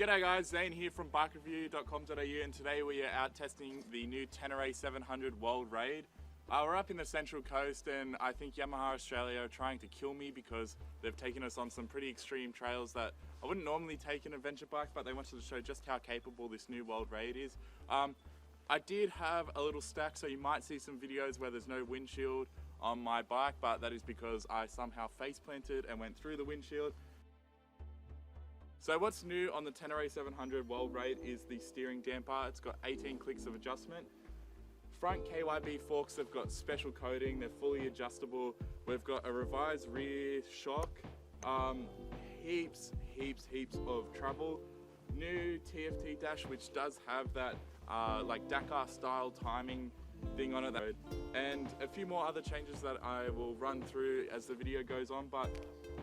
G'day guys, Zane here from BikeReview.com.au, and today we are out testing the new Ténéré 700 World Raid. We're up in the Central Coast, and I think Yamaha Australia are trying to kill me because they've taken us on some pretty extreme trails that I wouldn't normally take an adventure bike, but they wanted to show just how capable this new World Raid is. I did have a little stack, so you might see some videos where there's no windshield on my bike, but that is because I somehow face planted and went through the windshield. So what's new on the Ténéré 700 World Raid is the steering damper. It's got 18 clicks of adjustment. Front KYB forks have got special coating, they're fully adjustable. We've got a revised rear shock, heaps of travel. New TFT dash, which does have that like Dakar style timing thing on it, and a few more other changes that I will run through as the video goes on. But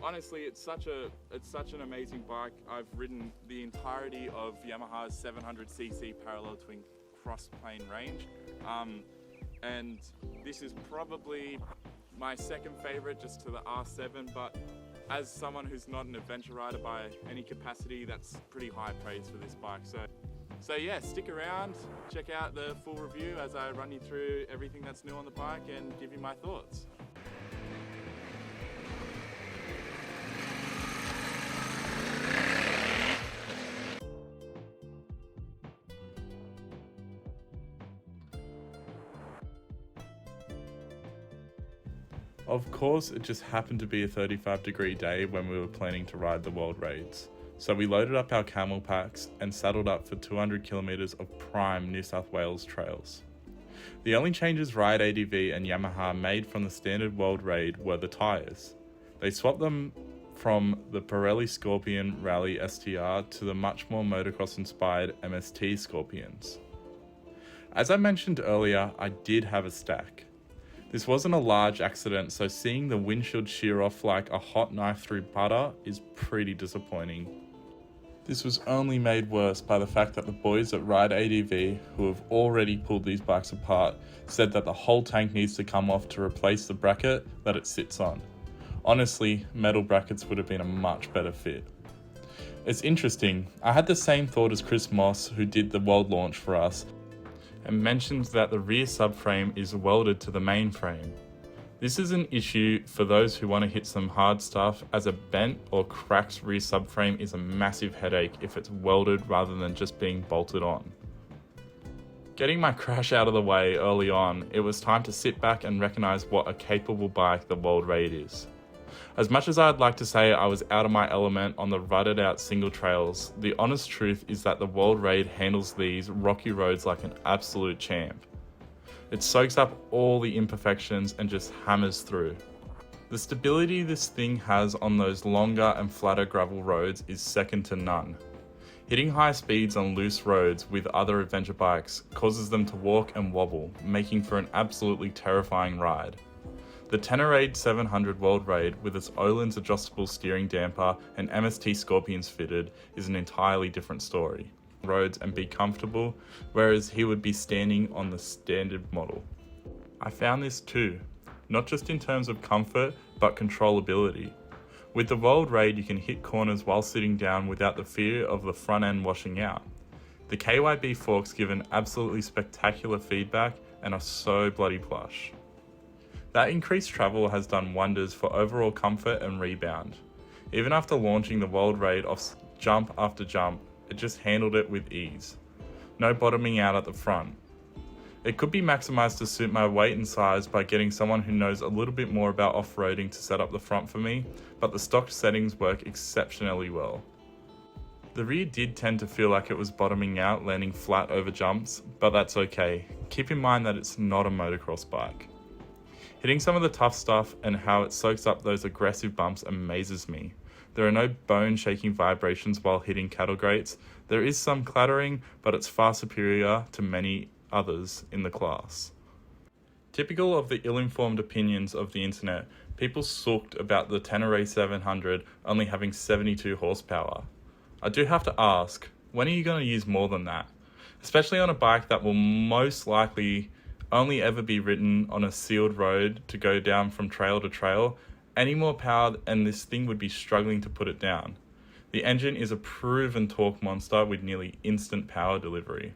honestly, it's such an amazing bike. I've ridden the entirety of Yamaha's 700cc parallel twin cross plane range, and this is probably my second favorite, just to the R7, but as someone who's not an adventure rider by any capacity, that's pretty high praise for this bike. So yeah, stick around, check out the full review as I run you through everything that's new on the bike and give you my thoughts. Of course, it just happened to be a 35-degree day when we were planning to ride the World Raids. So we loaded up our camel packs and saddled up for 200 kilometers of prime New South Wales trails. The only changes RideADV and Yamaha made from the standard World Raid were the tyres. They swapped them from the Pirelli Scorpion Rally STR to the much more motocross-inspired MST Scorpions. As I mentioned earlier, I did have a stack. This wasn't a large accident, so seeing the windshield shear off like a hot knife through butter is pretty disappointing. This was only made worse by the fact that the boys at RideADV, who have already pulled these bikes apart, said that the whole tank needs to come off to replace the bracket that it sits on. Honestly, metal brackets would have been a much better fit. It's interesting, I had the same thought as Chris Moss, who did the world launch for us, and mentioned that the rear subframe is welded to the main frame. This is an issue for those who want to hit some hard stuff, as a bent or cracked rear subframe is a massive headache if it's welded rather than just being bolted on. Getting my crash out of the way early on, it was time to sit back and recognise what a capable bike the World Raid is. As much as I'd like to say I was out of my element on the rutted out single trails, the honest truth is that the World Raid handles these rocky roads like an absolute champ. It soaks up all the imperfections and just hammers through. The stability this thing has on those longer and flatter gravel roads is second to none. Hitting high speeds on loose roads with other adventure bikes causes them to walk and wobble, making for an absolutely terrifying ride. The Ténéré 700 World Raid, with its Öhlins adjustable steering damper and MST Scorpions fitted, is an entirely different story. Roads and be comfortable, whereas he would be standing on the standard model. I found this too, not just in terms of comfort, but controllability. With the World Raid, you can hit corners while sitting down without the fear of the front end washing out. The KYB forks give an absolutely spectacular feedback and are so bloody plush. That increased travel has done wonders for overall comfort and rebound. Even after launching the World Raid off jump after jump, it just handled it with ease. No bottoming out at the front. It could be maximised to suit my weight and size by getting someone who knows a little bit more about off-roading to set up the front for me, but the stock settings work exceptionally well. The rear did tend to feel like it was bottoming out, landing flat over jumps, but that's okay. Keep in mind that it's not a motocross bike. Hitting some of the tough stuff and how it soaks up those aggressive bumps amazes me. There are no bone-shaking vibrations while hitting cattle grates. There is some clattering, but it's far superior to many others in the class. Typical of the ill-informed opinions of the internet, people sulked about the Ténéré 700 only having 72 horsepower. I do have to ask, when are you going to use more than that? Especially on a bike that will most likely only ever be ridden on a sealed road to go down from trail to trail. Any more power and this thing would be struggling to put it down. The engine is a proven torque monster with nearly instant power delivery.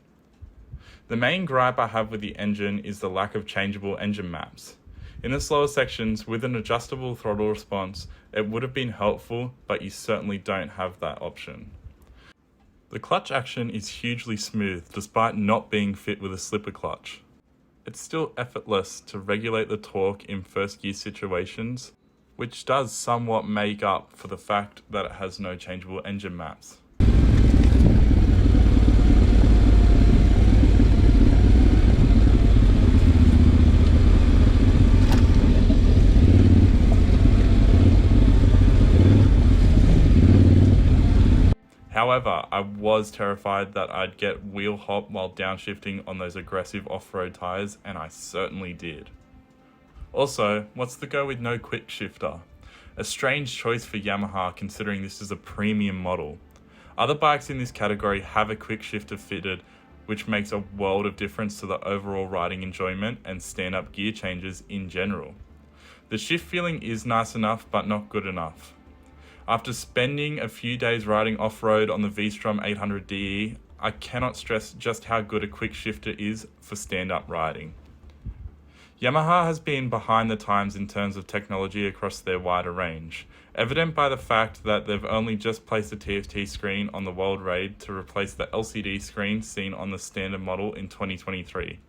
The main gripe I have with the engine is the lack of changeable engine maps. In the slower sections, with an adjustable throttle response, it would have been helpful, but you certainly don't have that option. The clutch action is hugely smooth despite not being fit with a slipper clutch. It's still effortless to regulate the torque in first gear situations, which does somewhat make up for the fact that it has no changeable engine maps. However, I was terrified that I'd get wheel hop while downshifting on those aggressive off-road tyres, and I certainly did. Also, what's the go with no quick shifter? A strange choice for Yamaha considering this is a premium model. Other bikes in this category have a quick shifter fitted, which makes a world of difference to the overall riding enjoyment and stand-up gear changes in general. The shift feeling is nice enough, but not good enough. After spending a few days riding off-road on the V-Strom 800DE, I cannot stress just how good a quick shifter is for stand-up riding. Yamaha has been behind the times in terms of technology across their wider range, evident by the fact that they've only just placed a TFT screen on the World Raid to replace the LCD screen seen on the standard model in 2023.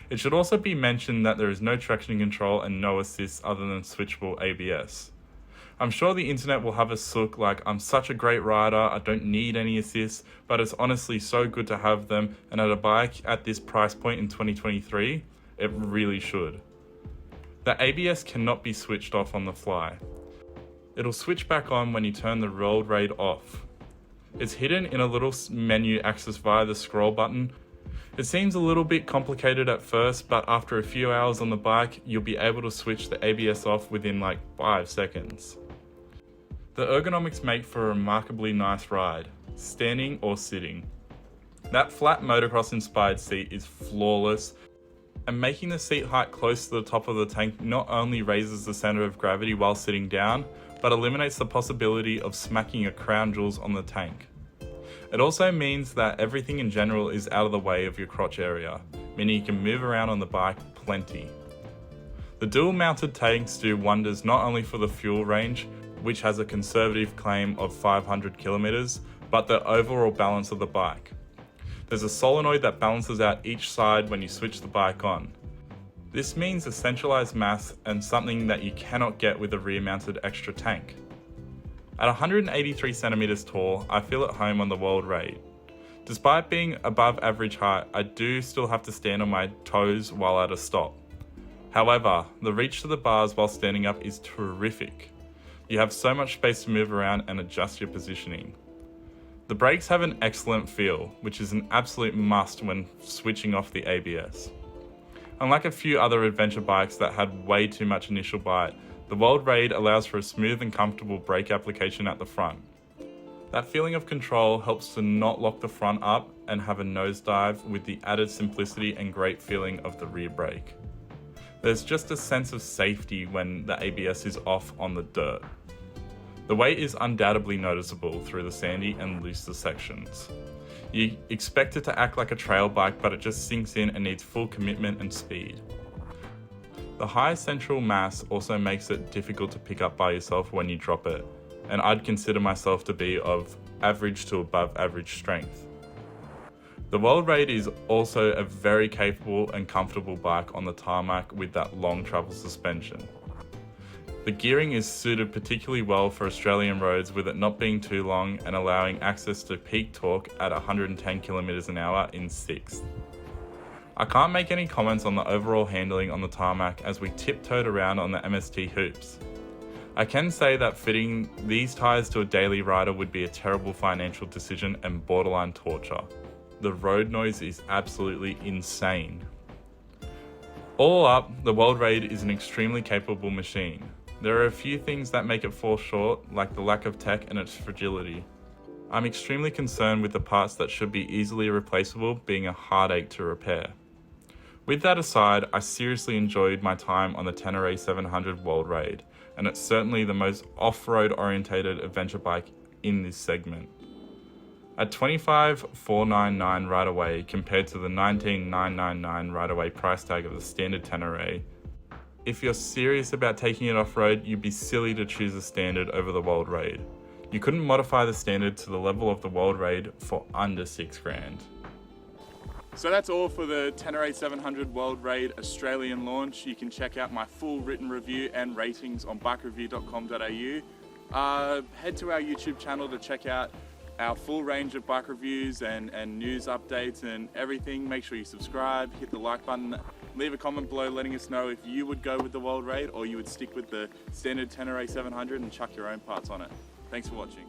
It should also be mentioned that there is no traction control and no assists other than switchable ABS. I'm sure the internet will have a sook like, I'm such a great rider, I don't need any assists, but it's honestly so good to have them, and at a bike at this price point in 2023, it really should. The ABS cannot be switched off on the fly. It'll switch back on when you turn the World Raid off. It's hidden in a little menu accessed via the scroll button. It seems a little bit complicated at first, but after a few hours on the bike, you'll be able to switch the ABS off within like 5 seconds. The ergonomics make for a remarkably nice ride, standing or sitting. That flat motocross inspired seat is flawless, and making the seat height close to the top of the tank not only raises the center of gravity while sitting down, but eliminates the possibility of smacking your crown jewels on the tank. It also means that everything in general is out of the way of your crotch area, meaning you can move around on the bike plenty. The dual mounted tanks do wonders not only for the fuel range, which has a conservative claim of 500 kilometers, but the overall balance of the bike. There's a solenoid that balances out each side when you switch the bike on. This means a centralized mass and something that you cannot get with a rear-mounted extra tank. At 183 centimeters tall, I feel at home on the World Raid. Despite being above average height, I do still have to stand on my toes while at a stop. However, the reach to the bars while standing up is terrific. You have so much space to move around and adjust your positioning. The brakes have an excellent feel, which is an absolute must when switching off the ABS. Unlike a few other adventure bikes that had way too much initial bite, the World Raid allows for a smooth and comfortable brake application at the front. That feeling of control helps to not lock the front up and have a nosedive with the added simplicity and great feeling of the rear brake. There's just a sense of safety when the ABS is off on the dirt. The weight is undoubtedly noticeable through the sandy and looser sections. You expect it to act like a trail bike, but it just sinks in and needs full commitment and speed. The high central mass also makes it difficult to pick up by yourself when you drop it, and I'd consider myself to be of average to above average strength. The World Raid is also a very capable and comfortable bike on the tarmac with that long travel suspension. The gearing is suited particularly well for Australian roads, with it not being too long and allowing access to peak torque at 110 km an hour in 6th. I can't make any comments on the overall handling on the tarmac as we tiptoed around on the MST hoops. I can say that fitting these tyres to a daily rider would be a terrible financial decision and borderline torture. The road noise is absolutely insane. All up, the World Raid is an extremely capable machine. There are a few things that make it fall short, like the lack of tech and its fragility. I'm extremely concerned with the parts that should be easily replaceable being a heartache to repair. With that aside, I seriously enjoyed my time on the Ténéré 700 World Raid, and it's certainly the most off-road orientated adventure bike in this segment. At $25,499 right away compared to the $19,999 right away price tag of the standard Ténéré, if you're serious about taking it off-road, you'd be silly to choose the standard over the World Raid. You couldn't modify the standard to the level of the World Raid for under $6,000. So that's all for the Ténéré 700 World Raid Australian launch. You can check out my full written review and ratings on BikeReview.com.au. Head to our YouTube channel to check out our full range of bike reviews and news updates and everything. Make sure you subscribe, hit the like button, leave a comment below letting us know if you would go with the World Raid or you would stick with the standard Ténéré 700 and chuck your own parts on it. Thanks for watching.